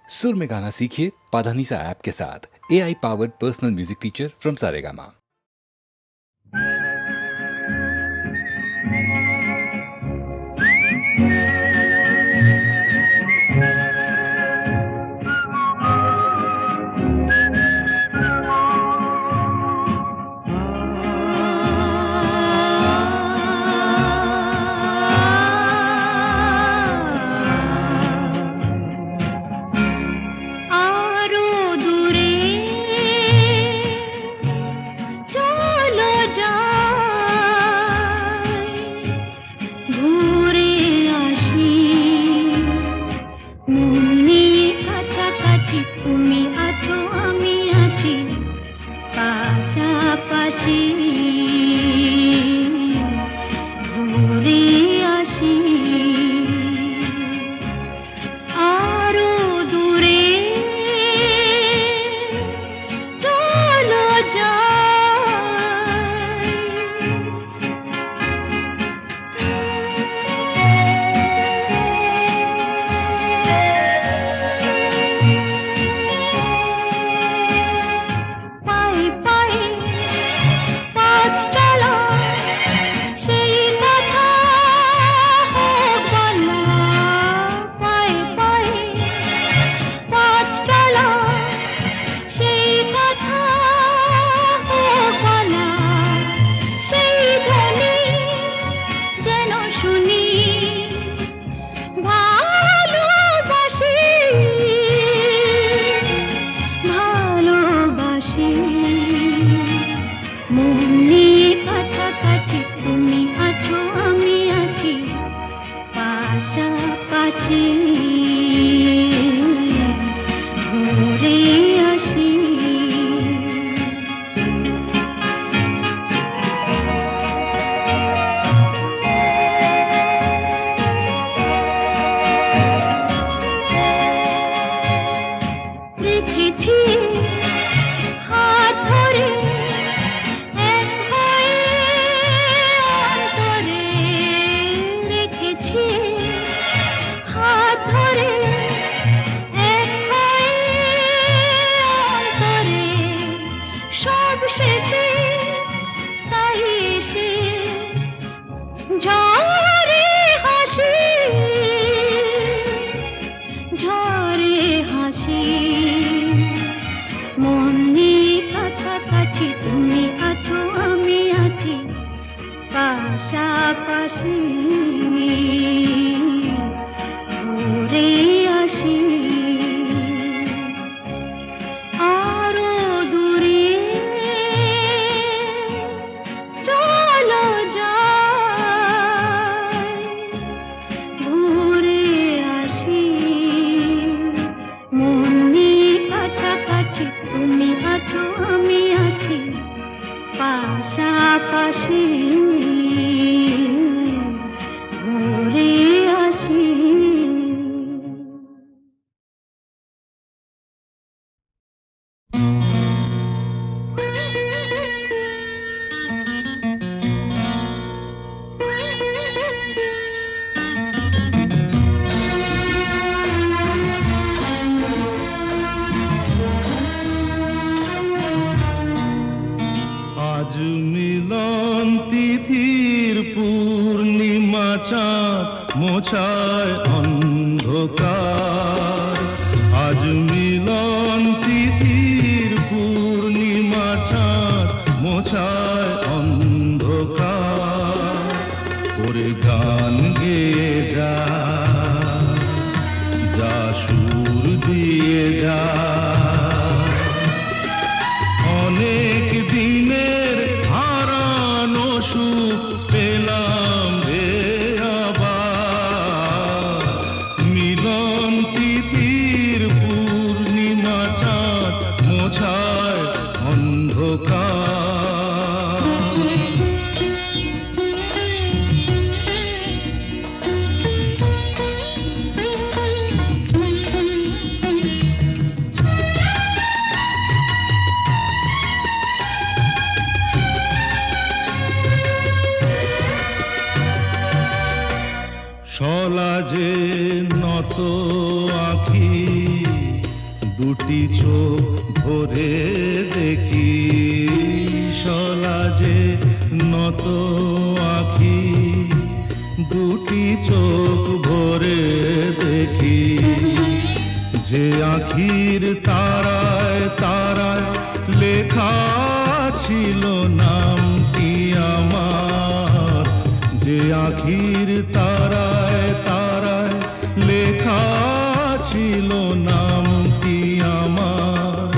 सुर में गाना सीखिए पाधानीसा ऐप के साथ। AI powered personal music teacher from Saregama. মোছায় অন্ধকার, আজ মিলন তিথির পূর্ণিমা চাঁদ মোছায় অন্ধকার। ওরে গান গেয়ে যা, যা সুর দিয়ে যা, অনেক দিনের হারানো সুখ পেলাম রে। দুটি চোখ ভরে দেখি শলা যে নত আখি, দুটি চোখ ভরে দেখি যে আখির তারায় তারায় লেখা ছিল নামটি আমার, যে আখির তারায় তারায় লেখা ছিল নামটি আমার।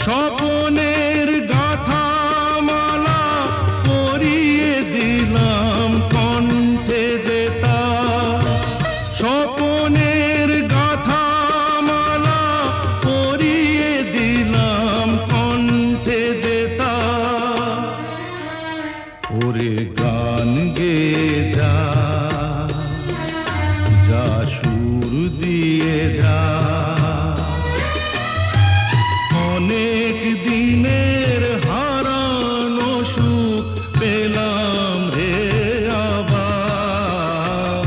স্বপনের গাথা মালা পরিয়ে দিলাম কণ্ঠে যেতা, স্বপনের গাথা মালা পরিয়ে দিলাম কণ্ঠে যেতা। ওরে গান গেয়ে যা, যা সুর দিয়ে যা, অনেক দিনের হারানো সুখ পেলাম রে আবার।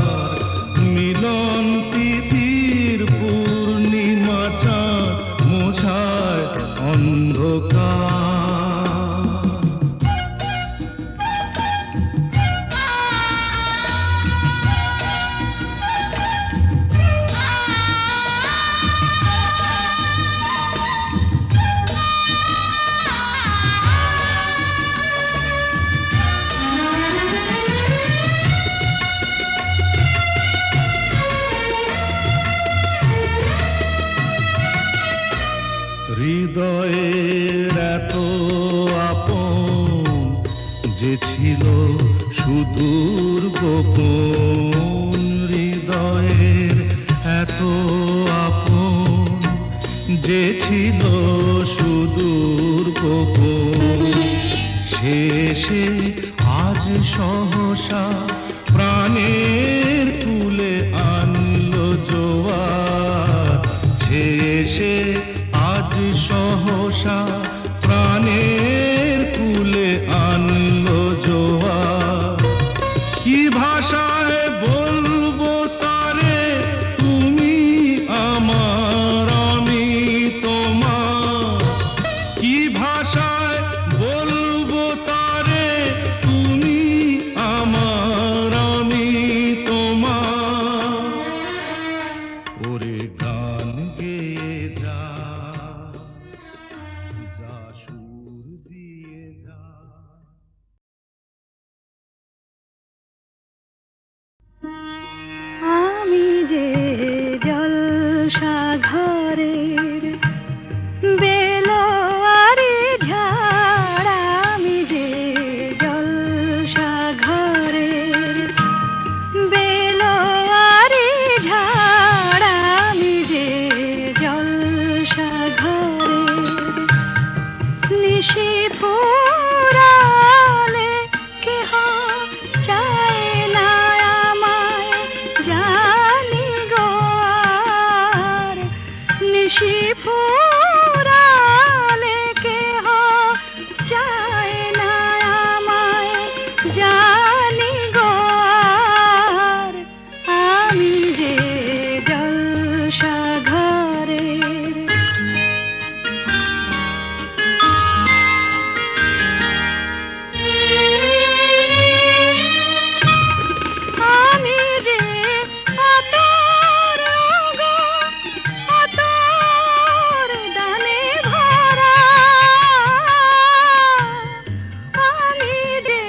মিলন তিথির পূর্ণিমা চাঁদ মোছায় অন্ধকার। হৃদয়ের এত আপন যে ছিল সুদূর গোপন, হৃদয়ের এত আপন যে ছিল সুদূর গোপন, শেষে আজ সহসা প্রাণের কুলে আনলো জোয়ার। শেষে আজ সহসা প্রাণের কুলে আনলো জোয়ার। কি ভাষায় বলবো তারে তুমি আমার আমি তোমার, কি ভাষায় বলবো তারে তুমি আমার আমি তোমার। ওরে গান গেয়ে যা, যা সুর দিয়ে যা। আমি যে জলসা ঘরের বেলোয়ারি ঝাড়, আমি যে জলসা ঘরের বেলোয়ারি ঝাড়, আমি যে জলসা ঘরের নিশি ফুরালে কেহ চায় না আমায় জানি গো আর। নিশি ফুরালে কেহ চায় না আমায় জানি গো আর। আমি যে জলসা ঘরের আমি যে আতর গো, আতর দানে ভরা, আমি যে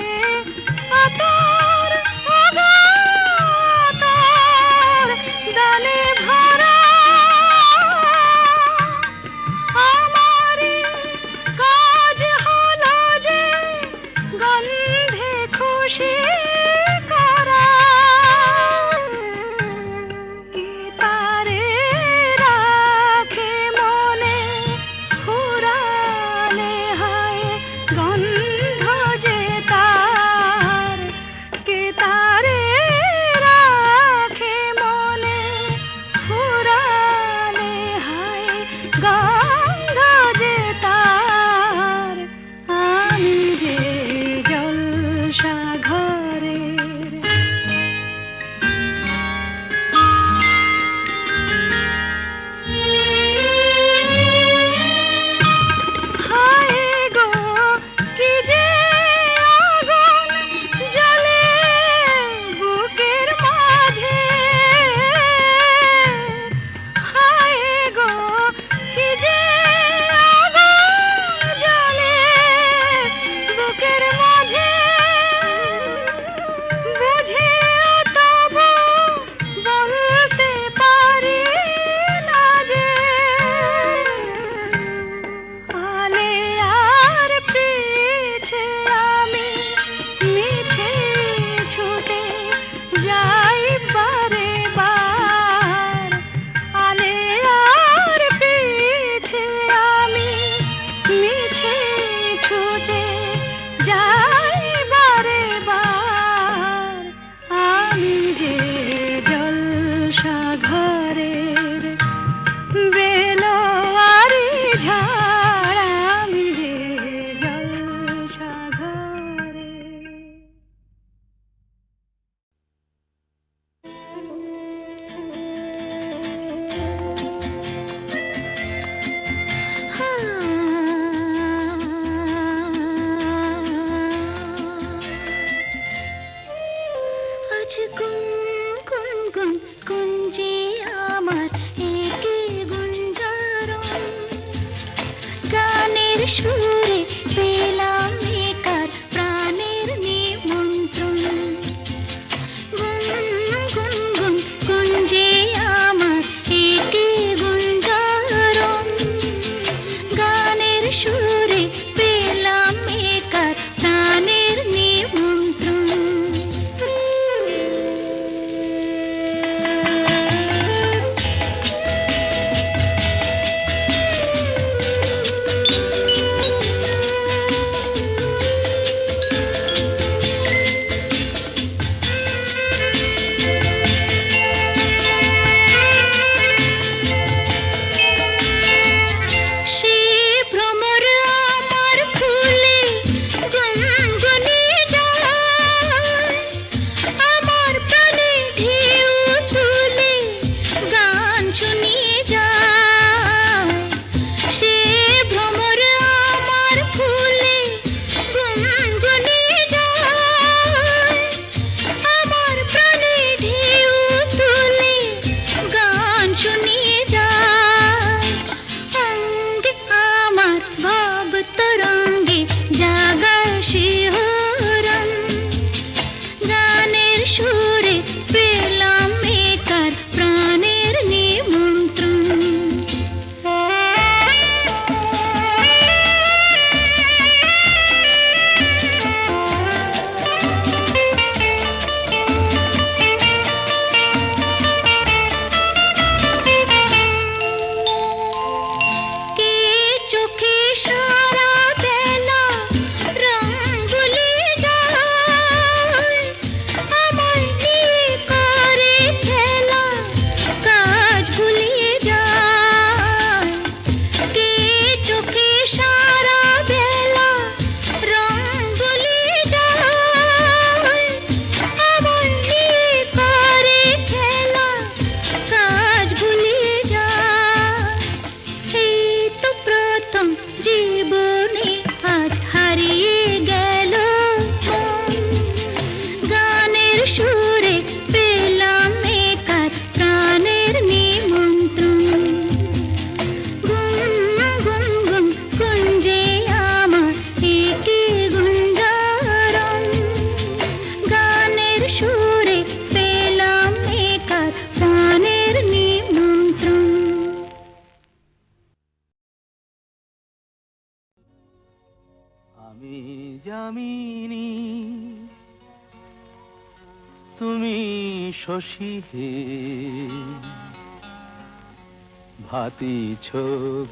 আতর গো, আতর দানে ভরা। আমারই কাজ হলো যে গন্ধে খুশি করা, কি তারে রাখে মনে ফুরালে হয় গন্ধ যে তার, কে তারে রাখে মনে ফুরালে হয় গন্ধ যে তার। আমি যে জলসা ঘরের যামিনী তুমি শশী হে ভাতিছ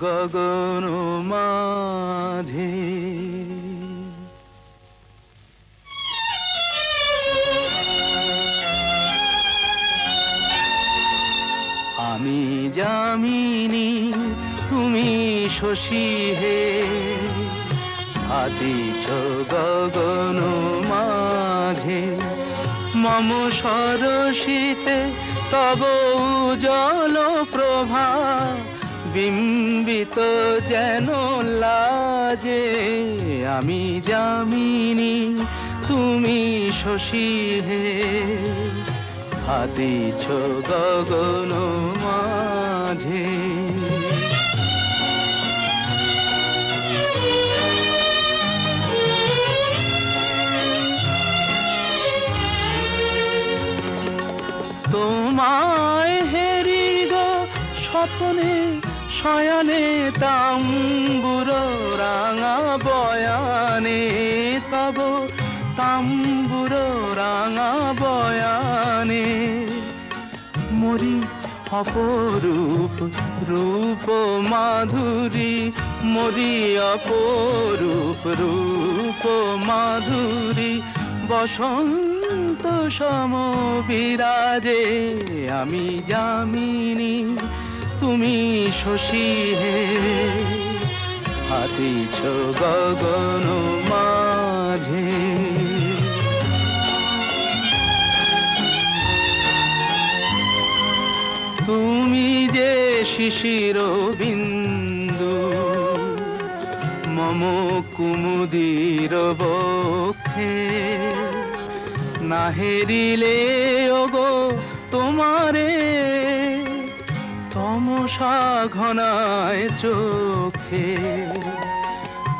গগন মাঝে আমি যামিনী তুমি শশী হে ভাতিছ গগন মাঝে মম সরসিতে তব উজ্জ্বল প্রভা বিম্বিত যেন লাজে আমি যামিনী তুমি শশী হে ভাতিছ গগন মাঝে তোমায় হেরি গো স্বপ্নে শয়নে তাম্বুর রাঙা বয়ানে তব তাম্বুর রাঙা বয়ানে মরি অপরূপ রূপ মাধুরী মরি অপরূপ রূপ মাধুরী বসন্ত সম বিরাজে আমি যামিনী তুমি শশী হে ভাতিছ গগন মাঝে তুমি যে শিশির বিন্দু মম কুমুদির বক্ষে না হেরিলে ওগো তোমারে তমসা ঘনায় চোখে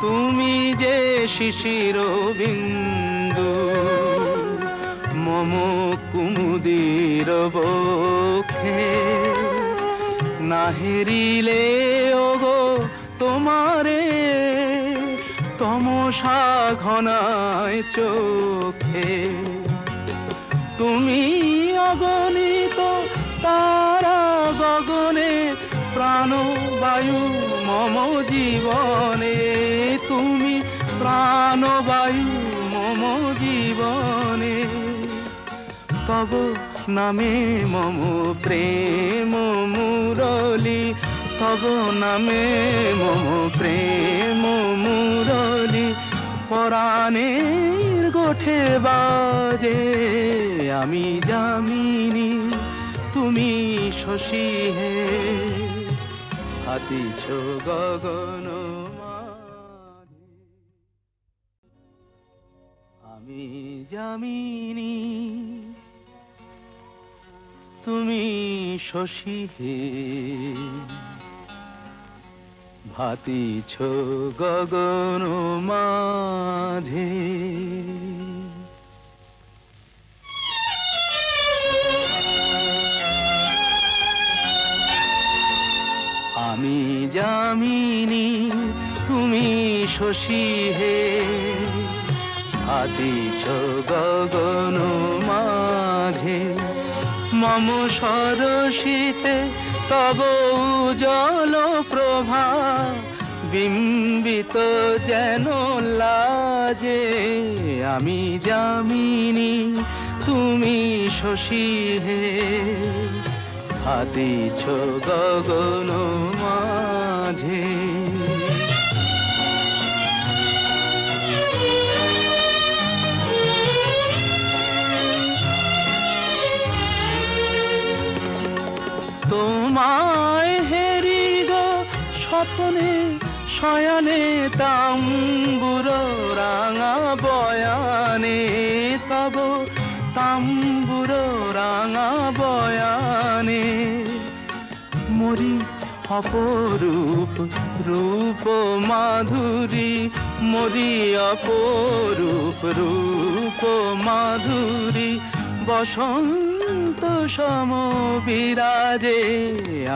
তুমি যে শিশির বিন্দু মম কুমুদির বক্ষে না হেরিলে ওগো তোমারে তমসা ঘনায় চোখে তুমি অগণিত তারা গগনে প্রাণবায়ু মম জীবনে তুমি প্রাণবায়ু মম জীবনে তব নামে মম প্রেম মুরলি তব নামে মম প্রেম মুরলি পরাণের গোঠে বাজে আমি যামিনী তুমি শশী হে ভাতিছ গগন মাঝে আমি যামিনী তুমি শশী হে ভাতিছ গগন মাঝে আমি যামিনী তুমি শশী হে ভাতিছ গগন মাঝে মম সরসিতে তব উজ্জ্বল প্রভা বিম্বিত যেন লাজে আমি যামিনী তুমি শশী হে ভাতিছ গগন মাঝে তোমায় হেরি গো স্বপ্নে শয়নে তাম্বুর রাঙা বয়ানে তব তাম্বুর রাঙা বয়ানে মরি অপরূপ রূপ মাধুরী মরি অপরূপ রূপ মাধুরী বসন্ত সম বিরাজে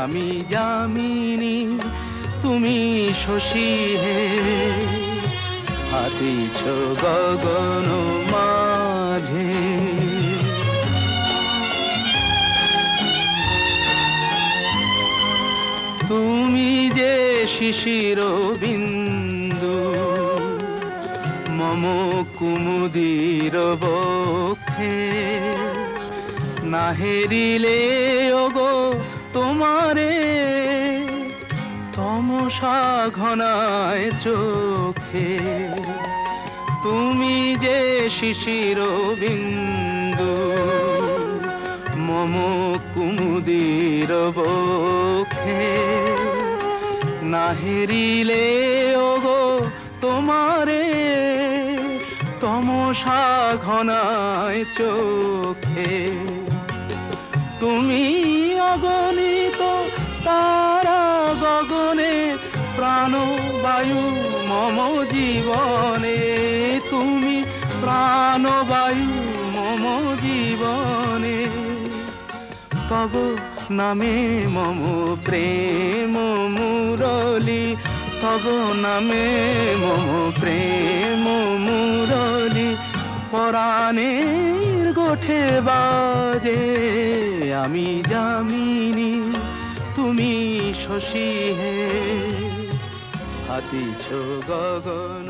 আমি যামিনী তুমি শশী হে হাতিছ গগন মাঝে। তুমি যে শিশির বিন্দু মম কুমুদির বক্ষে, না হেরিলে ওগো তোমারে তমসা ঘনায় চোখে। তুমি যে শিশির বিন্দু মম কুমুদির বক্ষে, না হেরিলে ওগো তোমারে তমসা ঘনায় চোখে। তুমি অগণিত তারা গগনে, প্রাণবায়ু মম জীবনে। তুমি প্রাণবায়ু মম জীবনে। তব নামে মম প্রেম মুরলি, তব নামে মম প্রেম মুরলি। পরাণের গোঠে বাজে আমি যামিনী, তুমি শশী হে। হাতিছ গগন